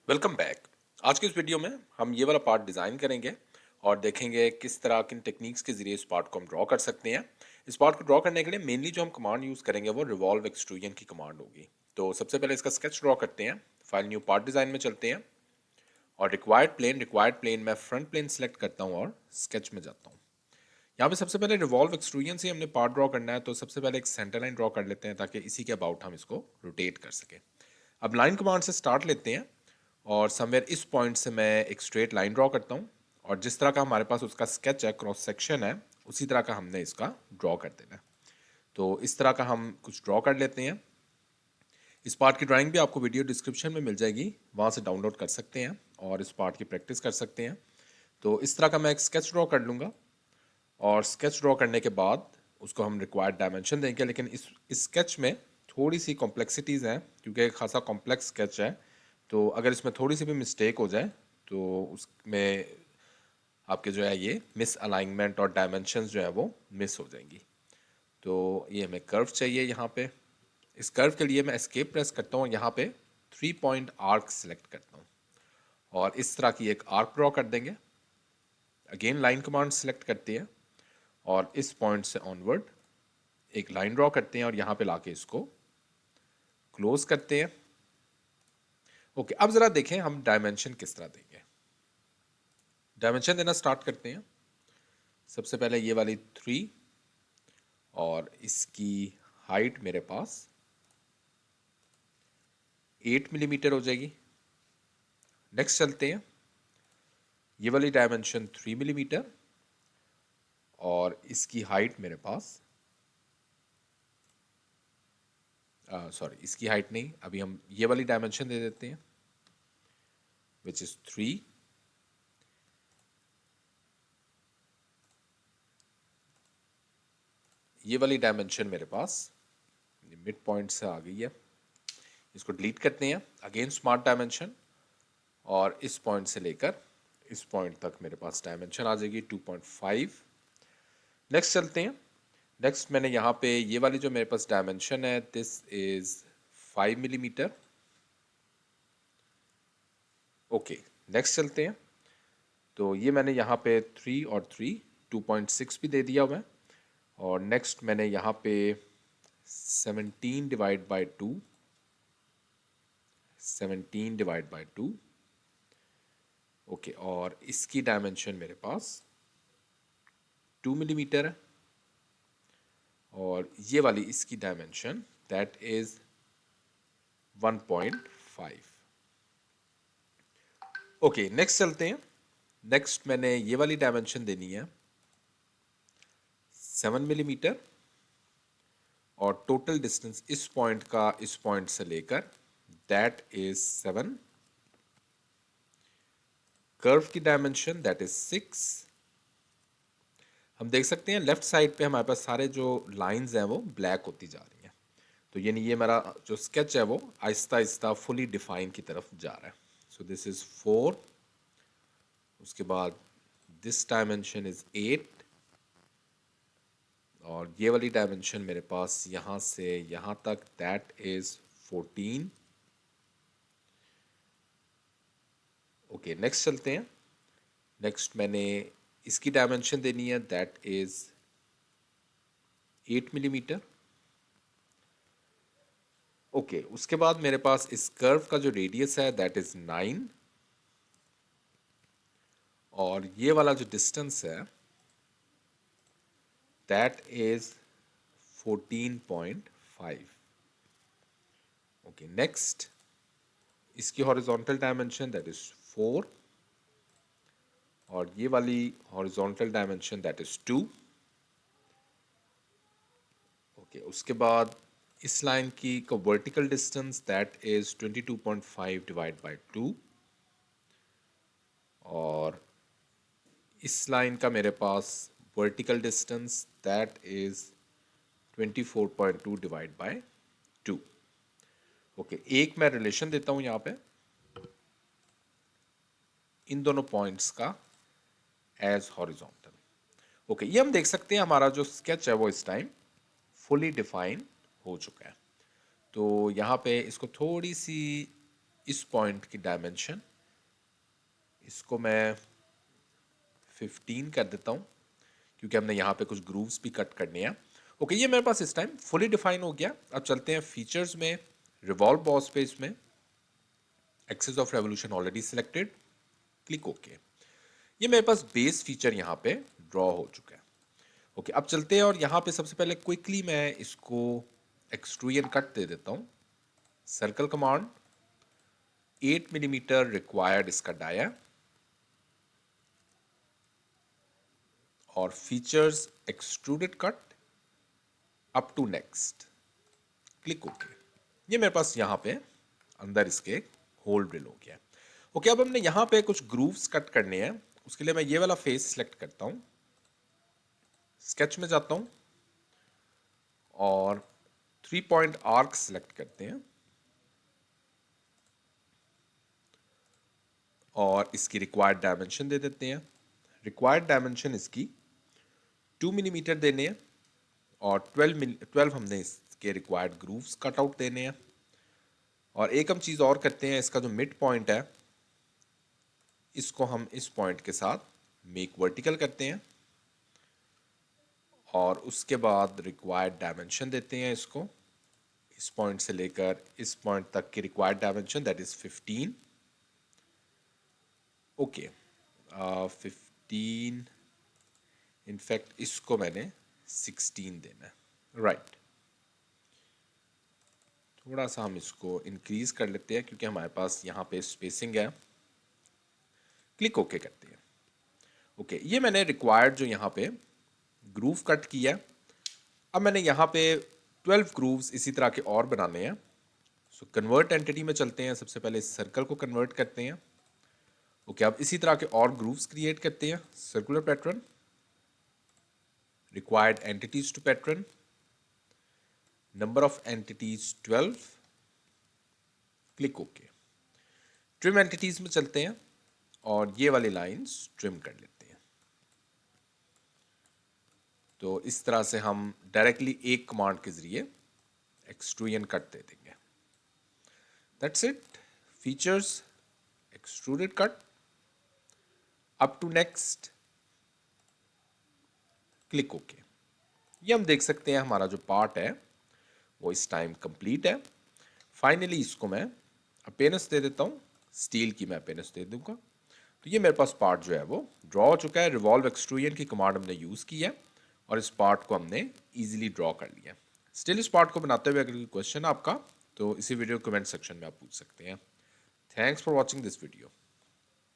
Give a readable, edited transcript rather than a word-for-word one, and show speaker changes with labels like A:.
A: Welcome back. आज की इस वीडियो में हम ये वाला पार्ट डिज़ाइन करेंगे और देखेंगे किस तरह किन टेक्निक्स के ज़रिए इस पार्ट को हम ड्रॉ कर सकते हैं। इस पार्ट को ड्रॉ करने के लिए मेनली जो हम कमांड यूज़ करेंगे वो रिवॉल्व एक्सट्रूजन की कमांड होगी। तो सबसे पहले इसका स्केच ड्रॉ करते हैं। फाइल न्यू पार्ट डिज़ाइन में चलते हैं और रिक्वायर्ड प्लेन मैं फ्रंट प्लेन सेलेक्ट करता हूँ और स्केच में जाता हूँ। यहाँ पे सबसे पहले रिवॉल्व एक्सट्रूजन से हमने पार्ट ड्रॉ करना है, तो सबसे पहले एक सेंटर लाइन ड्रॉ कर लेते हैं ताकि इसी के अबाउट हम इसको रोटेट कर सकें। अब लाइन कमांड से स्टार्ट लेते हैं और समवेयर इस पॉइंट से मैं एक स्ट्रेट लाइन ड्रॉ करता हूँ और जिस तरह का हमारे पास उसका स्केच है, क्रॉस सेक्शन है, उसी तरह का हमने इसका ड्रॉ कर देना है। तो इस तरह का हम कुछ ड्रॉ कर लेते हैं। इस पार्ट की ड्राइंग भी आपको वीडियो डिस्क्रिप्शन में मिल जाएगी, वहाँ से डाउनलोड कर सकते हैं और इस पार्ट की प्रैक्टिस कर सकते हैं। तो इस तरह का मैं एक स्केच ड्रॉ कर लूँगा और स्केच ड्रॉ करने के बाद उसको हम रिक्वायर्ड डायमेंशन देंगे। लेकिन इस स्केच में थोड़ी सी कॉम्प्लेक्सिटीज़ हैं क्योंकि एक खासा कॉम्प्लेक्स स्केच है, तो अगर इसमें थोड़ी सी भी मिस्टेक हो जाए तो उसमें आपके जो है ये मिस अलाइनमेंट और डायमेंशंस जो है वो मिस हो जाएंगी। तो ये हमें कर्व चाहिए यहाँ पे। इस कर्व के लिए मैं एस्केप प्रेस करता हूँ, यहाँ पे 3 पॉइंट आर्क सेलेक्ट करता हूँ और इस तरह की एक आर्क ड्रॉ कर देंगे। अगेन लाइन कमांड सेलेक्ट करते हैं और इस पॉइंट से ऑनवर्ड एक लाइन ड्रॉ करते हैं और यहाँ पे लाके इसको क्लोज करते हैं। ओके, अब ज़रा देखें हम डायमेंशन किस तरह देंगे। डायमेंशन देना स्टार्ट करते हैं। सबसे पहले ये वाली 3 और इसकी हाइट मेरे पास 8 मिलीमीटर हो जाएगी। नेक्स्ट चलते हैं, ये वाली डायमेंशन 3 मिलीमीटर और इसकी हाइट मेरे पास सॉरी, इसकी हाइट नहीं, अभी हम ये वाली डायमेंशन दे देते हैं विच इज़ 3। ये वाली डायमेंशन मेरे पास मिड पॉइंट से आ गई है, इसको डिलीट करते हैं। अगेन स्मार्ट डायमेंशन और इस पॉइंट से लेकर इस पॉइंट तक मेरे पास डायमेंशन आ जाएगी 2.5। नेक्स्ट चलते हैं। नेक्स्ट मैंने यहाँ पे ये वाली जो मेरे पास डायमेंशन है this is 5 millimetre. Okay, next चलते हैं। तो ये मैंने यहाँ पे 3 और 3 2.6 भी दे दिया हुआ है और नेक्स्ट मैंने यहाँ पे 17 divide by 2 17 divide by 2। Okay, और इसकी डायमेंशन मेरे पास 2 मिलीमीटर है और ये वाली इसकी dimension that is 1.5। Okay, next चलते हैं। नेक्स्ट मैंने ये वाली डायमेंशन देनी है 7 मिलीमीटर और टोटल डिस्टेंस इस पॉइंट का इस पॉइंट से लेकर दैट इज 7। कर्व की डायमेंशन दैट इज 6। हम देख सकते हैं लेफ्ट साइड पे हमारे पास सारे जो लाइंस हैं वो ब्लैक होती जा रही हैं, तो यानी ये मेरा जो स्केच है वो आहिस्ता आहिस्ता फुली डिफाइन की तरफ जा रहा है। सो दिस इज 4, उसके बाद दिस डायमेंशन इज 8 और ये वाली डायमेंशन मेरे पास यहाँ से यहाँ तक दैट इज 14। ओके, नेक्स्ट चलते हैं। नेक्स्ट मैंने इसकी डायमेंशन देनी है दैट इज 8 मिलीमीटर। ओके, उसके बाद मेरे पास इस कर्व का जो रेडियस है दैट इज 9 और ये वाला जो डिस्टेंस है दैट इज 14.5। ओके, नेक्स्ट इसकी हॉरिजॉन्टल डायमेंशन दैट इज 4 और ये वाली horizontal dimension that is 2। Okay, उसके बाद इस लाइन की का vertical distance that is 22.5 divide by 2 और इस लाइन का मेरे पास vertical distance that is 24.2 divide by 2। Okay, एक मैं रिलेशन देता हूं यहाँ पे इन दोनों पॉइंट्स का एज हॉरिजॉन्टल। ओके, ये हम देख सकते हैं हमारा जो स्केच है वो इस टाइम फुली डिफाइन हो चुका है। तो यहाँ पे इसको थोड़ी सी इस पॉइंट की डायमेंशन इसको मैं 15 कर देता हूँ, क्योंकि हमने यहाँ पे कुछ ग्रूव्स भी कट करने हैं। ओके, ये मेरे पास इस टाइम फुली डिफाइन हो गया। अब चलते हैं फीचर्स में, रिवॉल्व बॉस पेज में, axis of revolution already selected, click okay. ये मेरे पास बेस फीचर यहाँ पे ड्रॉ हो चुका है। ओके, अब चलते हैं और यहाँ पे सबसे पहले क्विकली मैं इसको एक्सट्रूजन कट दे देता हूँ। सर्कल कमांड, 8 मिलीमीटर रिक्वायर्ड इसका डाया, और features extruded cut up to next, click okay. ये मेरे पास यहाँ पे अंदर इसके होल ड्रिल हो गया। ओके, अब हमने यहाँ पे कुछ ग्रूव्स कट करने हैं। उसके लिए मैं ये वाला फेस सिलेक्ट करता हूँ, स्केच में जाता हूँ और 3 पॉइंट आर्क सिलेक्ट करते हैं और इसकी रिक्वायर्ड डायमेंशन दे देते हैं। रिक्वायर्ड डायमेंशन इसकी 2 मिलीमीटर देने हैं और 12 हमने इसके रिक्वायर्ड ग्रूव्स कट आउट देने हैं। और एक हम चीज़ और करते हैं, इसका जो मिड पॉइंट है इसको हम इस पॉइंट के साथ मेक वर्टिकल करते हैं और उसके बाद रिक्वायर्ड डायमेंशन देते हैं इसको, इस पॉइंट से लेकर इस पॉइंट तक की required dimension that is 15। Okay, 15, in fact इसको मैंने 16 देना है, राइट। थोड़ा सा हम इसको इंक्रीज कर लेते हैं क्योंकि हमारे पास यहाँ पे स्पेसिंग है। क्लिक ओके करते हैं। ओके, ये मैंने रिक्वायर्ड जो यहाँ पे ग्रूव कट किया। अब मैंने यहाँ पे 12 ग्रूव्स इसी तरह के और बनाने हैं। सो कन्वर्ट एंटिटी में चलते हैं, सबसे पहले इस सर्कल को कन्वर्ट करते हैं। ओके, अब इसी तरह के और ग्रूव्स क्रिएट करते हैं। Circular pattern, required entities to pattern, number of entities 12, click okay. Trim entities में चलते हैं और ये वाली लाइंस ट्रिम कर लेते हैं। तो इस तरह से हम डायरेक्टली एक कमांड के जरिए एक्सट्रूजन कट दे देंगे। That's it, features, extruded cut up to next, click okay. ये हम देख सकते हैं हमारा जो पार्ट है वो इस टाइम कंप्लीट है। फाइनली इसको मैं अपेयरेंस दे देता हूँ, स्टील की मैं अपेयरेंस दे दूंगा। तो ये मेरे पास पार्ट जो है वो ड्रॉ हो चुका है। रिवॉल्व एक्सट्रूजन की कमांड हमने यूज़ की है और इस पार्ट को हमने ईजिली ड्रॉ कर लिया। स्टिल इस पार्ट को बनाते हुए अगर कोई क्वेश्चन आपका, तो इसी वीडियो कमेंट सेक्शन में आप पूछ सकते हैं। Thanks for watching this video.